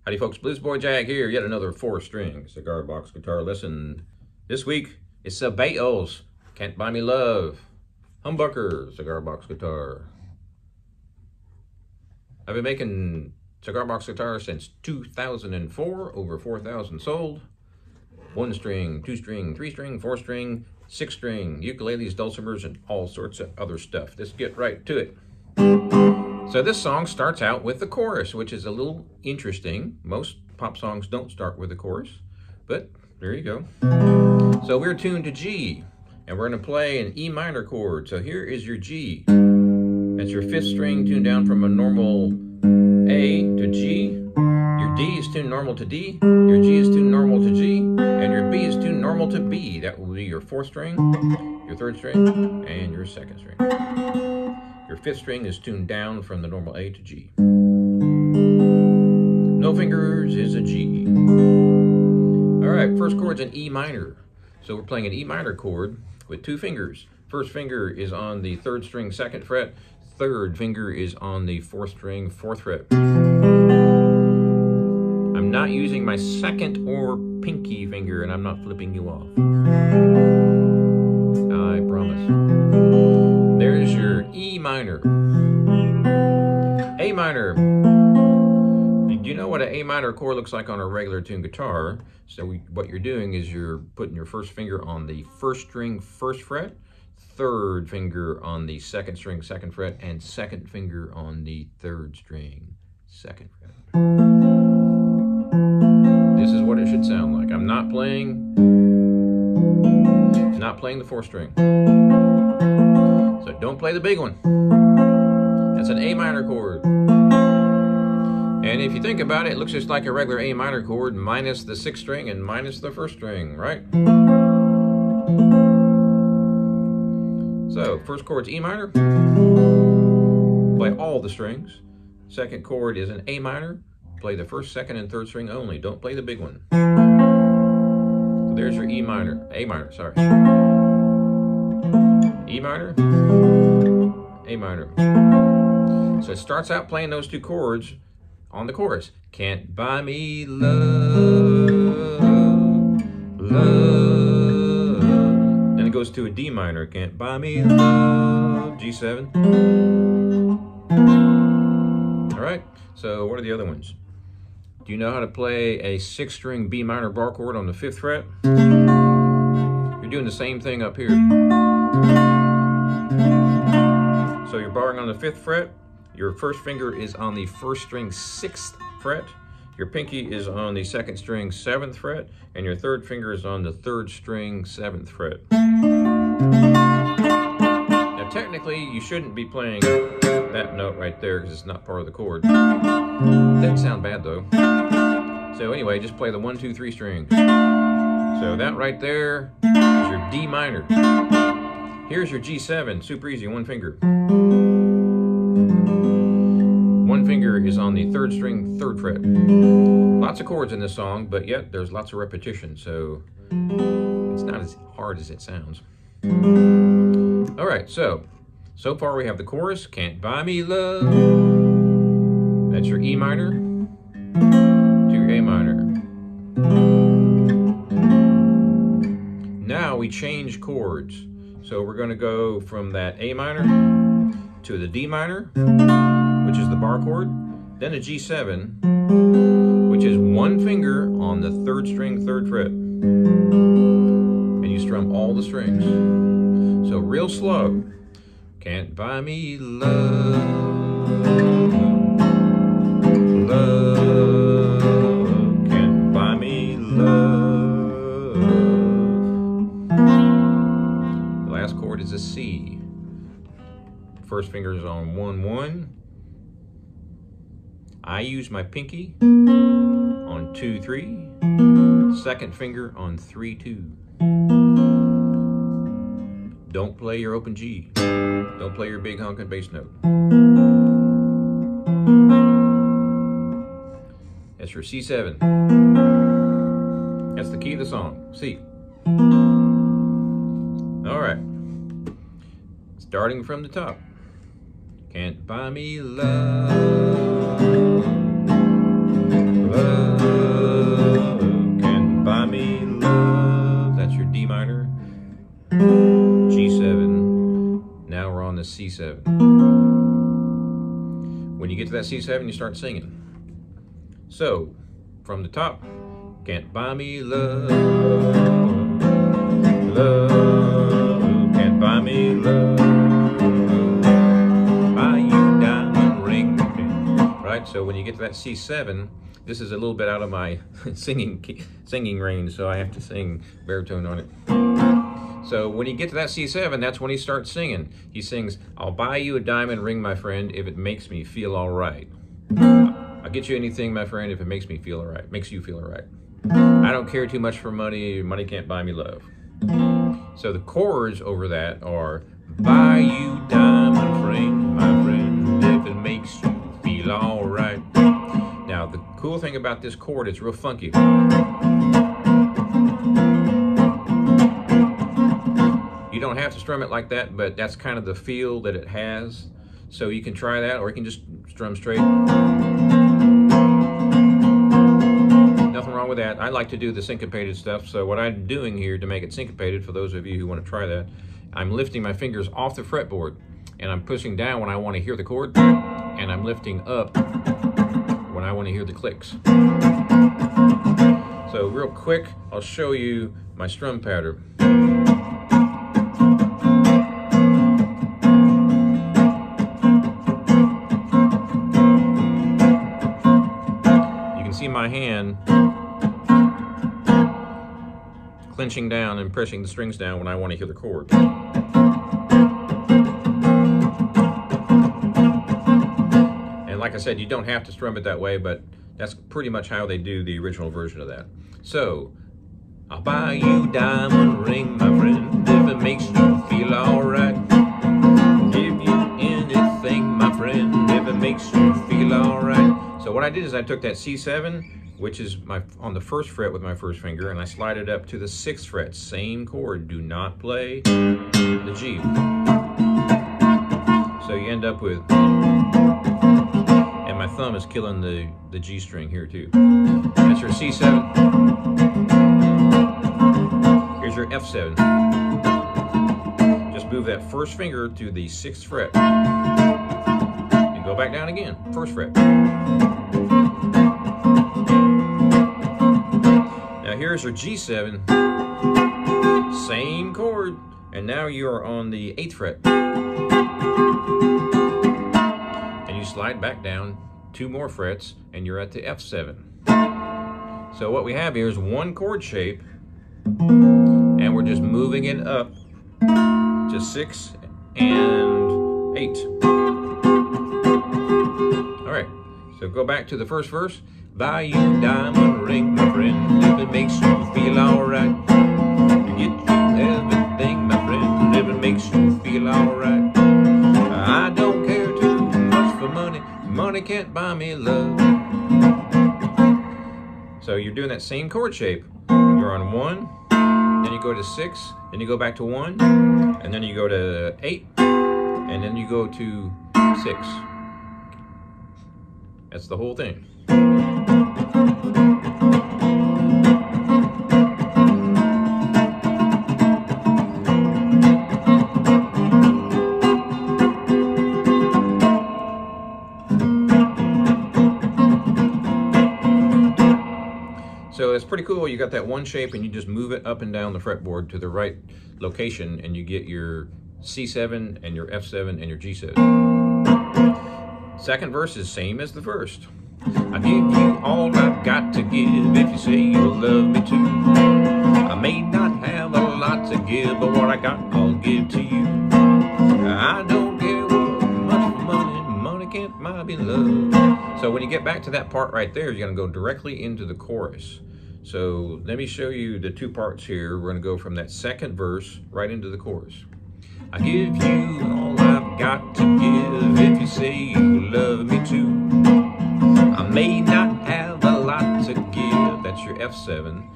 Howdy folks, Bluesboyjag here, yet another 4-string cigar box guitar lesson. This week, it's the Beatles, Can't Buy Me Love, humbucker cigar box guitar. I've been making cigar box guitars since 2004, over 4,000 sold. 1-string, 2-string, 3-string, 4-string, 6-string, ukuleles, dulcimers, and all sorts of other stuff. Let's get right to it. So this song starts out with the chorus, which is a little interesting. Most pop songs don't start with the chorus, but there you go. So we're tuned to G, and we're going to play an E minor chord. So here is your G. That's your 5th string tuned down from a normal A to G. Your D is tuned normal to D. Your G is tuned normal to G. And your B is tuned normal to B. That will be your 4th string, your 3rd string, and your 2nd string. Your 5th string is tuned down from the normal A to G. No fingers is a G. All right, first chord's an E minor. So we're playing an E minor chord with 2 fingers. First finger is on the 3rd string, 2nd fret. 3rd finger is on the 4th string, 4th fret. I'm not using my 2nd or pinky finger, and I'm not flipping you off. I promise. There's your E minor. A minor. Do you know what an A minor chord looks like on a regular tuned guitar? So what you're doing is you're putting your 1st finger on the 1st string, 1st fret, 3rd finger on the 2nd string, 2nd fret, and 2nd finger on the 3rd string, 2nd fret. This is what it should sound like. I'm not playing the 4th string. So don't play the big one. That's an A minor chord. And if you think about it, it looks just like a regular A minor chord minus the 6th string and minus the 1st string, right? So, first chord's E minor. Play all the strings. 2nd chord is an A minor. Play the 1st, 2nd, and 3rd string only. Don't play the big one. So there's your E minor. A minor, sorry. E minor, A minor. So it starts out playing those 2 chords on the chorus. Can't buy me love, love. Then it goes to a D minor. Can't buy me love, G7. All right, so what are the other ones? Do you know how to play a 6-string B minor bar chord on the 5th fret? You're doing the same thing up here. So you're barring on the 5th fret, your 1st finger is on the 1st string, 6th fret, your pinky is on the 2nd string, 7th fret, and your 3rd finger is on the 3rd string, 7th fret. Now technically, you shouldn't be playing that note right there because it's not part of the chord. Doesn't sound bad though. So anyway, just play the 1, 2, 3 strings. So that right there is your D minor. Here's your G7, super easy, 1 finger. 1 finger is on the 3rd string, 3rd fret. Lots of chords in this song, but yet there's lots of repetition, so it's not as hard as it sounds. All right, so far we have the chorus, Can't Buy Me Love. That's your E minor to your A minor. Now we change chords. So we're going to go from that A minor to the D minor, which is the bar chord, then a G7, which is 1 finger on the 3rd string, 3rd fret. And you strum all the strings. So real slow. Can't buy me love, love, can't buy me love. Last chord is a C. 1st finger is on 1, 1. I use my pinky on 2, 3. 2nd finger on 3, 2. Don't play your open G. Don't play your big honking bass note. That's your C7. That's the key of the song, C. All right. Starting from the top. Can't buy me love, love. C7. When you get to that C7, you start singing. So, from the top, can't buy me love, love, can't buy me love, buy you diamond ring, right? So when you get to that C7, this is a little bit out of my singing range, so I have to sing baritone on it. So when you get to that C7, that's when he starts singing. He sings, I'll buy you a diamond ring, my friend, if it makes me feel all right. I'll get you anything, my friend, if it makes me feel all right, makes you feel all right. I don't care too much for money, money can't buy me love. So the chords over that are, buy you diamond ring, my friend, if it makes you feel all right. Now, the cool thing about this chord, it's real funky. You don't have to strum it like that, but that's kind of the feel that it has. So you can try that, or you can just strum straight. Nothing wrong with that. I like to do the syncopated stuff, so what I'm doing here to make it syncopated, for those of you who want to try that, I'm lifting my fingers off the fretboard, and I'm pushing down when I want to hear the chord, and I'm lifting up when I want to hear the clicks. So real quick, I'll show you my strum pattern. You can see my hand clenching down and pressing the strings down when I want to hear the chord. Like I said, you don't have to strum it that way, but that's pretty much how they do the original version of that. So, I'll buy you a diamond ring, my friend, if it makes you feel alright. Give you anything, my friend, if it makes you feel alright. So what I did is I took that C7, which is on the first fret with my first finger, and I slide it up to the 6th fret. Same chord, do not play the G. So you end up with, my thumb is killing the G string here too. That's your C7. Here's your F7. Just move that first finger to the 6th fret. And go back down again, 1st fret. Now here's your G7. Same chord. And now you are on the 8th fret. And you slide back down 2 more frets, and you're at the F7. So what we have here is one chord shape, and we're just moving it up to 6 and 8. All right, so go back to the first verse. Buy you a diamond ring, my friend, if it makes you feel all right. Get you everything, my friend, if it makes you feel all right. I don't care too much for money. Money can't buy me love. So you're doing that same chord shape. You're on 1, then you go to 6, then you go back to 1, and then you go to 8, and then you go to 6. That's the whole thing. So it's pretty cool. You got that one shape and you just move it up and down the fretboard to the right location, and you get your C7 and your F7 and your G7. Second verse is same as the first. I give you all I've got to give if you say you'll love me too. I may not have a lot to give, but what I got I'll give to you. I don't care much for money, money can't buy me love. So when you get back to that part right there, you're going to go directly into the chorus. So let me show you the 2 parts here. We're going to go from that second verse right into the chorus. I give you all I've got to give if you say you love me too. I may not have a lot to give. That's your F7.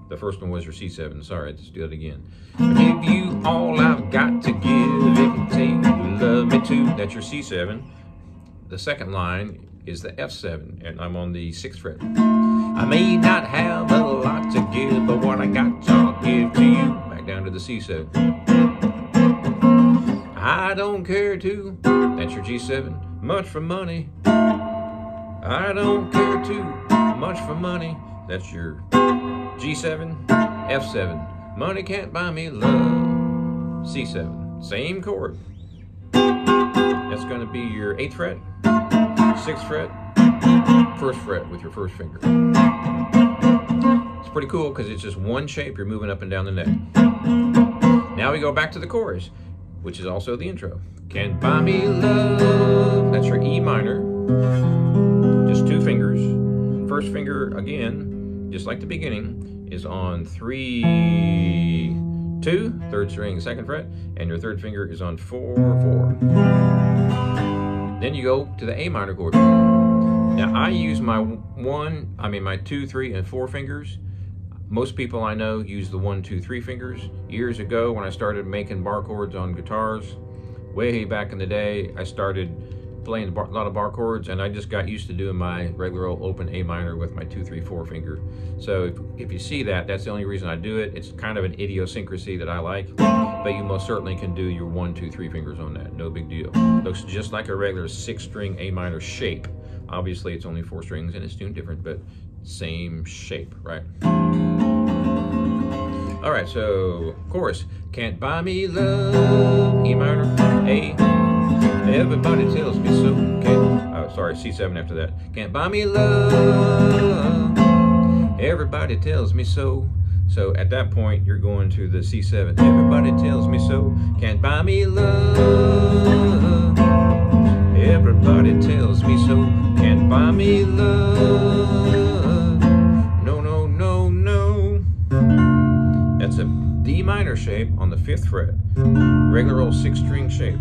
The first one was your C7. Sorry, let's do it again. I give you all I've got to give if you say you love me too. That's your C7. The second line is the F7, and I'm on the 6th fret. I may not have a lot to give, but what I got I'll give to you. Back down to the C7. I don't care too. That's your G7. Much for money. I don't care too much for money. That's your G7, F7. Money can't buy me love. C7. Same chord. That's going to be your 8th fret, 6th fret, 1st fret with your 1st finger. It's pretty cool because it's just one shape. You're moving up and down the neck. Now we go back to the chorus, which is also the intro. Can't buy me love. That's your E minor. Just 2 fingers. 1st finger, again, just like the beginning, is on 3, 2, 3rd string, 2nd fret, and your 3rd finger is on 4, 4. Then you go to the A minor chord. Now I use my 2, 3, and 4 fingers. Most people I know use the 1, 2, 3 fingers. Years ago when I started making bar chords on guitars, way back in the day, I started playing a lot of bar chords, and I just got used to doing my regular old open A minor with my 2, 3, 4 finger. So if you see that, that's the only reason I do it. It's kind of an idiosyncrasy that I like, but you most certainly can do your 1, 2, 3 fingers on that. No big deal. Looks just like a regular 6-string A minor shape. Obviously it's only 4 strings and it's tuned different, but same shape, right? All right, so chorus. Can't buy me love, E minor, A. Everybody tells me so. C7 after that. Can't buy me love. Everybody tells me so. So at that point, you're going to the C7. Everybody tells me so. Can't buy me love. Everybody tells me so. Can't buy me love. No, no, no, no. That's a D minor shape on the 5th fret. Regular old 6-string shape.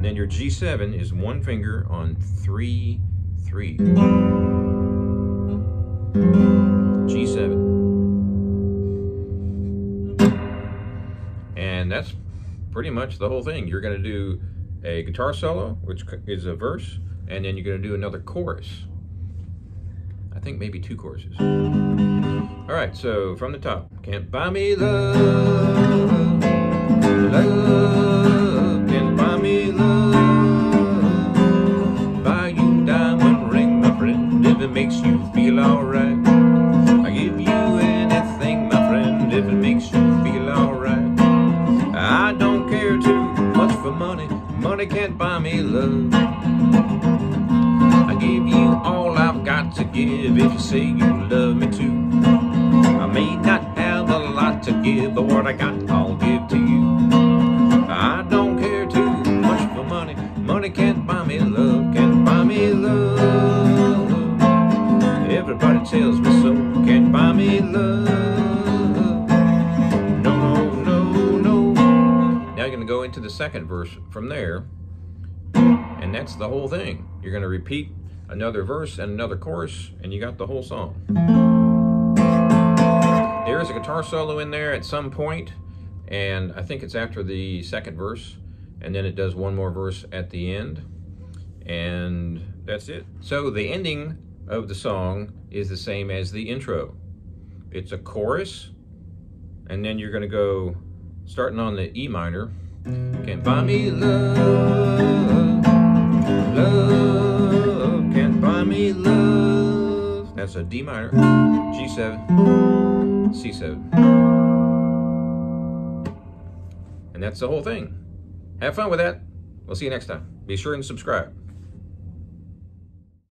Then your G7 is 1 finger on 3, 3. G7. And that's pretty much the whole thing. You're going to do a guitar solo, which is a verse, and then you're going to do another chorus. I think maybe 2 choruses. All right, so from the top. Can't buy me love, love, can't buy me love. Buy you diamond ring, my friend, if it makes you feel alright. I give you anything, my friend, if it makes you feel alright. I don't care too much for money, money can't buy me love. I give you all I've got to give if you say you love me too. I may not have a lot to give, but what I got I'll give to you. I don't care too much for money, money can't buy me love, can't buy me love. Everybody tells me so, can't buy me love. No, no, no, no. Now you're going to go into the 2nd verse from there, and that's the whole thing. You're going to repeat another verse and another chorus, and you got the whole song. There is a guitar solo in there at some point, and I think it's after the 2nd verse, and then it does 1 more verse at the end, and that's it. So the ending of the song is the same as the intro. It's a chorus, and then you're going to go starting on the E minor. Can't buy me love, love, can't buy me love. That's a D minor, G7, C7. And that's the whole thing. Have fun with that. We'll see you next time. Be sure and subscribe.